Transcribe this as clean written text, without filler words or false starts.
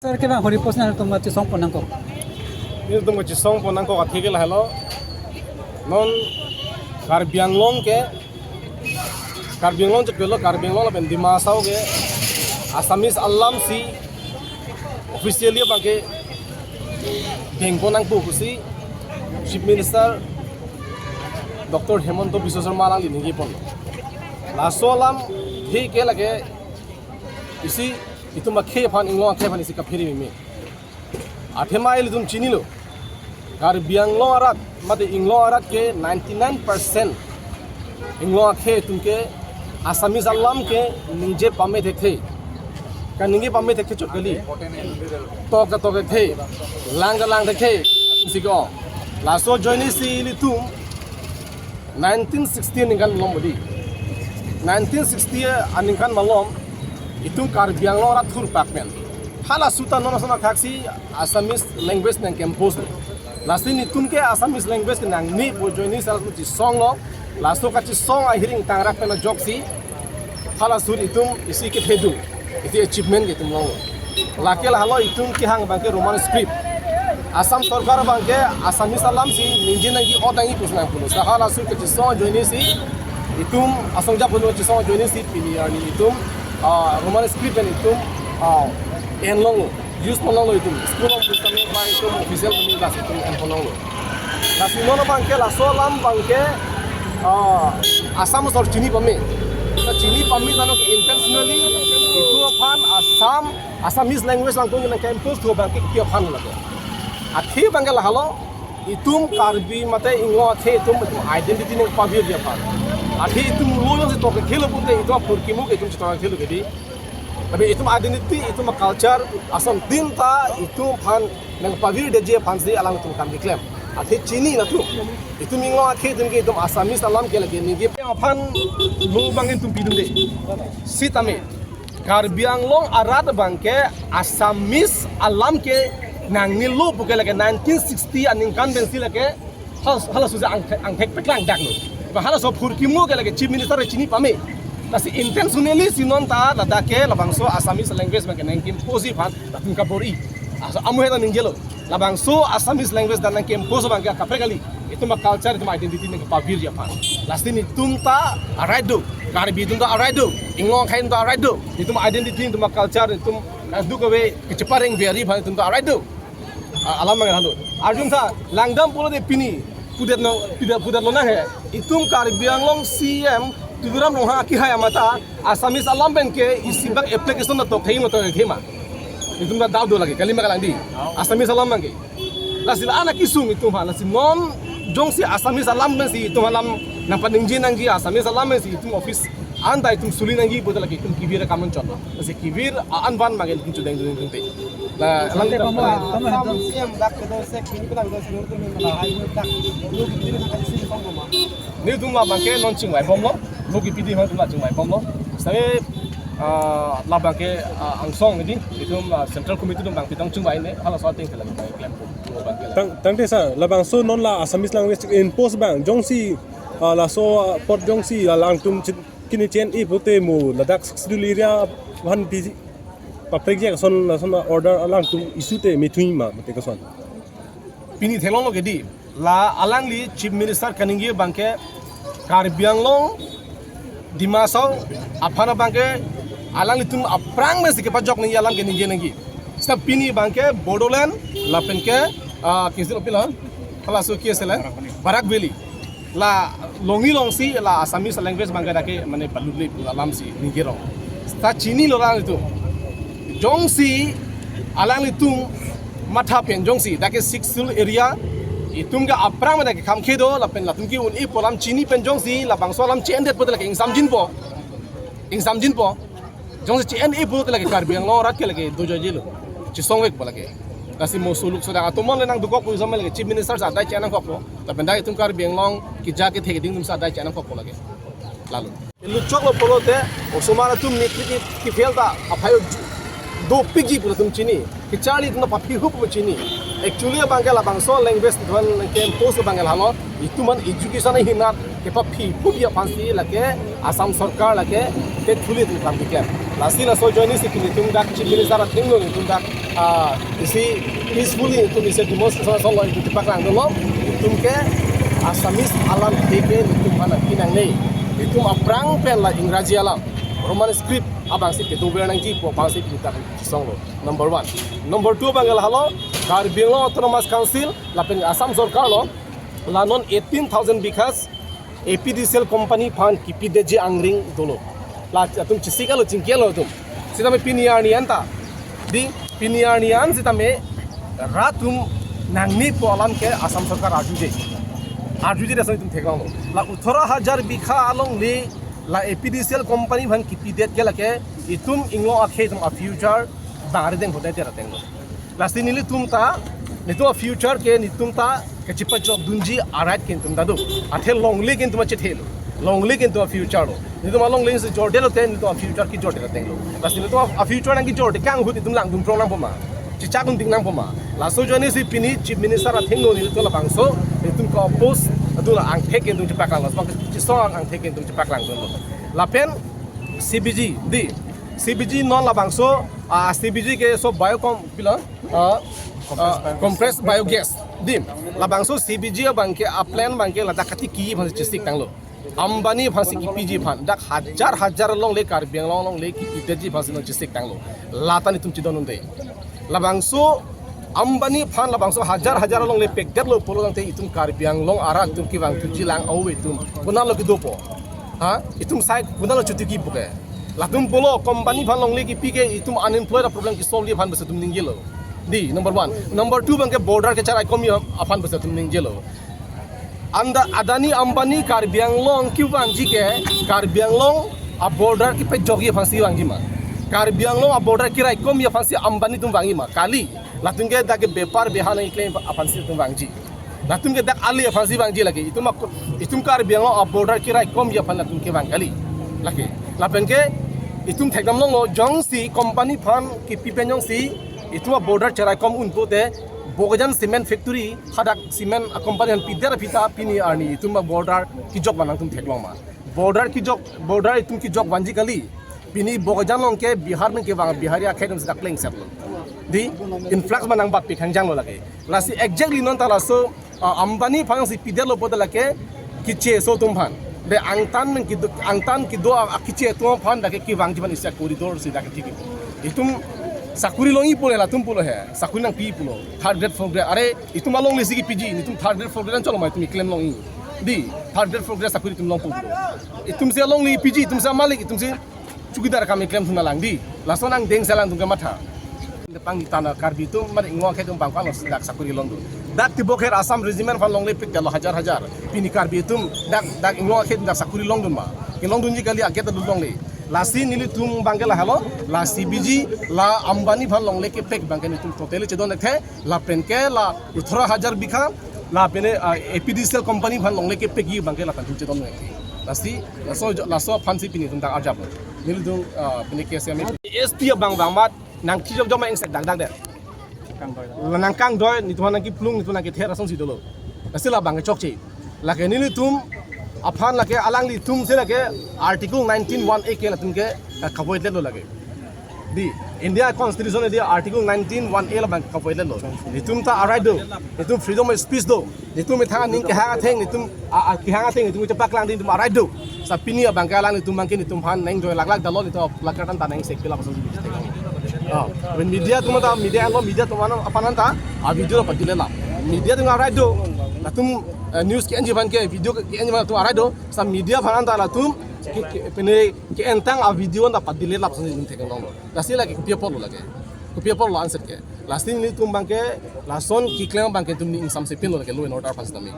Sir, kaya hori post na itong matisong po nangko. Ini tuh macam song ponang ko katigil halo non karbianglong cek dulu karbianglong lapen di masau ke asamis alam si officially bangke bengponang po kusi Chief Minister Dr. Hemanto Biswa Sarma lang linigi pon laso alam hi ke lage isi itu makhe pan inglong akhe pan isi kapiri mimi athema il dum chinilo karbianglong arat mate inglong arat ke 99% inglong akhe tumke asamis alam ke ninje pame dekhe kan ninge pame dekhe chokali toka the lang dekhe sigo laso joini si litum 1960 ningan lomodi 1960 aningan malom itu karbianglong arat thur pakmen hala suta nona sama kaksi Assamese language nang campus lasti ni tunke Assamese language nang ni bojoini salah satu song lo lasto kaci song ahiring tangrak pena joksi hala sur itum isi ke hedu itu achievement gitu lo lakel halo itum ki hang bangke roman script Assam sarkar bangke Assamese alam si ninji nangi otangi kusna pulo sahala sur kaci song joini si itum asongja pulo kaci song joini si pilihan itum roman script dan itum enlong use polong lo itu school of wisdom by itu official komunitas itu en polong lo nasi nono bangke la solam bangke asam sor chini pami na chini pami tano intentionally itu apaan Assamese language langkung na campus to bangke ki apaan lo athi bangke la halo itum karbi mate inglo athe itum identity ne pavir dia apaan athi itum lo se to ke khelo punte itu purkimu itum se to khelo gedi tapi itu identity itu culture asam dinta itu pan nang pavir deje pansi alang tu kan diklaim athi chini na tu itu minglo akhe dun ke itu Assamese alam ke lagi ni ge pan lu bangin tu pidun de sitame karbianglong arat bangke Assamese alam ke nang ni lu buke lagi 1960 aning kan bensi lagi hala suza angthek peklang dak no hala so phurkimu ke lagi chief minister chini pame nasi intentionally sinon ta ladake labangso Assamese language bangke nangkim posi phan latun kapori amu heta ninggelo labangso Assamese language dan nangkim poso bangke kapregali itu ma culture itu ma identity nang pavir ya phan lastini tumta araido karbi tumta araido ingong khain ta araido itu ma identity itu ma culture itu du ko we kecepareng very phan tumta araido alam mangal halo arjun tha langdam polo de pini pudet lo na he itum karbianglong CM tuduram noha ki hai amata Assamese alam ben ke isibak application na to khai mo to khema itum da daw do lagi kalima kalandi Assamese alam mangi lasil ana kisung itum ha lasil non jongsi Assamese alam ben si itum alam nang paningji nanggi Assamese alam ben si itum office anda itum suli nanggi bodal lagi itum kibir kamon cholo lasil kibir an ban magel itum chudeng dun te la alam te pama siam dak ke do se kini kala do sinur tu min la hai dak lu kibir ka si pam ma ni tum ma bangke non ching wai bom lo logi pidi ma tuma chungmai pomlo saya labang ke angsong ini itu central committee dum bang pitang chungmai ne hala so ting kala klaim tang desa labang so non la Assamese language in post bang jongsi la so port jongsi la lang tum kini chen i pote mu ladak siduliria han pi paprek son order lang tum isute mithui ma te ka son pini thelong lo gedi la alang li chief minister kaningi bangke karbianglong dimasau apana bangke alang litum aprang mes ke pajok ni alam ke ninge nangi sab pini bangke bodoland lapen ke kisil opila kala so kiesela barak valley la longi longsi la Assamese language bangke dake mane paludle alam si ninge ro sta chini lora itu jongsi alang litum matha pen jongsi dake sixul area itum ga aprang mana ke kam kedo lapen latum ki un i polam chini penjong si labang solam chendet pot lagi insam jin po jong si chen i pot lagi karbianglong rat ke lagi dojo jilo chi songwek po lagi kasi mo suluk soda atomon lenang dukok po sama lagi chief minister sa dai chanang kok po lapen dai itum karbianglong ki ja ke thege ding dum sa dai chanang kok po lagi lalu lu chok lo polo te osumara tum ni ki felta aphayo do pigi pura tum chini ki chali tum papi hup po chini actually bangkel bangso language don campus bangkel halo itu man education hinat ke papi hup ya fansi lake Assam sarkar lake ke thuli tu kam dikya Lasi na so joining si pini tum dak chief minister at tingno ni tum dak isi peacefully tum isi demonstration so lo itu tipak lang dolo tum ke Assamese alam teke tum mana kinang nei tum aprang pen la Ingraji alam Roman script abang si ketu bernang ji po bang si kita song lo number 1 number 2 bangal halo Karbi Anglong Autonomous Council lapeng Assam Sarkar lo lanon 18,000 bikas APDCL company fan kipideji angring dolo la tum chisika lo cingkia lo tum sita me piniarnian ta di piniarnian sita me ratum nangni po alam ke Assam Sarkar ajuje desa tum thekang lo la 18,000 bikha along le la APDCL company fan kipidet ke lake itum inglo akhe tum a future bangare deng hodai tera teng lo la sinili tum ta nitu a future ke nitum ta ke chipa chok dunji arat ken tum dadu athe longli ken tum chethelo longli ken tum a future lo nitu ma longli se jordelo ten nitu a future ki jordelo teng lo la sinili tu a future nang ki jorde kang hut itum lang dum prong nang poma chicha kun ting nang poma la so joni si pini chief minister a thengno ni to la bangso nitum ko post adula ang theken tum chipak lang lo chi song ang theken tum chipak lang lo la pen CBG di CBG non la bangso CBG ke so biocom pila compressed biogas dim la bangso CBG bangke plan bangke la dakati ki bang chistik tanglo ambani phasi ki PG phan dak hajar long le Karbi Anglong long le ki PG phasi no chistik tanglo latani tum chidon unde la bangso ambani phan la bangso hajar long le pekdet lo polo nang te itum Karbi Anglong ara tum ki bang tuji lang awe tum kunalo ki dopo itum sai kunalo chuti ki buke latum polo company phan long le ki pike itum unemployed problem ki solve phan basa tum ninggelo di number 1 number 2 bangke border ke cara komi afan basa tum ninggelo anda adani ambani Karbi Anglong ki wanji ke Karbi Anglong a border ki pe jogi phansi wangi ma Karbi Anglong a border ki rai komi phansi ambani tum wangi ma kali latum ke dak bepar behana claim phansi tum wangi latum ke dak ali phansi wangi lagi itum Karbi Anglong a border ki rai komi phan latum ke wangali lagi lapen ke itum thekdam long lo jongsi company phan ki pipen jongsi ituma border cerai kom unpo te bogajan cement factory hadak cement company han pidera pita pini arni ituma border ki jok banang tum theklong ma border itum ki jok banji kali pini bogajan long ke Bihar men ke bang Bihari akhedum sak pleng saplo di influx banang bat pi khangjang lo lage lasi exactly non tala so ambani phang si pidelo bodala ke kiche so tum phan de angtan ki do akiche to phan dake ki wang jiban isa corridor si dake tiki itum sakuri longi pole la tum polo he sakuri nang pi polo third grade fourth grade are itum along lesi ki PG itum third grade fourth grade chalo mai tum claim longi di third grade fourth grade sakuri tum long polo itum se long li PG itum se malik itum se chukidar kami claim tum lang di laso nang deng salang tum matha pang di tanah Karbi tum mar ingwa ke tum pang pang dak sakuri londo dak tibok her Assam regiment fan long le pik dalo hajar pini Karbi tum dak ingwa ke dak sakuri long dun ma ki long dun ji kali ageta dun long le lasi nili tum bangela halo la CBG la ambani fan long le ke pek bangeni tum totally chedon ekhe la penke la 18,000 bikha la pene APDCL company fan long le ke pek gi bangela tan tum chedon ekhe lasi laso fansi pini tum dak arjap nili tum pene ke semi SP bang mat nang kijok joma engsak dak de nang kang doi ni tuan nang ki plung ni tuan nang ki thera song si dolo asila bang chok chi la ke nili tum afan la ke alang li tum se la ke article 19(1)(a) ke la tum ke khapoi le lo lage di India constitution dia article 19(1)(a) la bang khapoi le lo ni tum ta arai do ni tum freedom of speech do ni tum thang ning ke hanga theng ni tum ki hanga theng ni tum te paklang din tum arai do sa pini bang ka lang ni tum bang ke ni tum han neng doi lak dalo ni to lakatan ta neng sek pila pasal when media tumata media tumana apananta a video la patile la media tung arai do la tum news ki anji ban ke video ki anji ban tum arai do sa media phananta la tum pene ki entang a video na patile la pasal din thekang lo la sila ki kopia polo lage kopia polo answer ke last thing ni tum bang ke la son ki claim bang ke tum ni insam se pin lo lage lo in order pas tami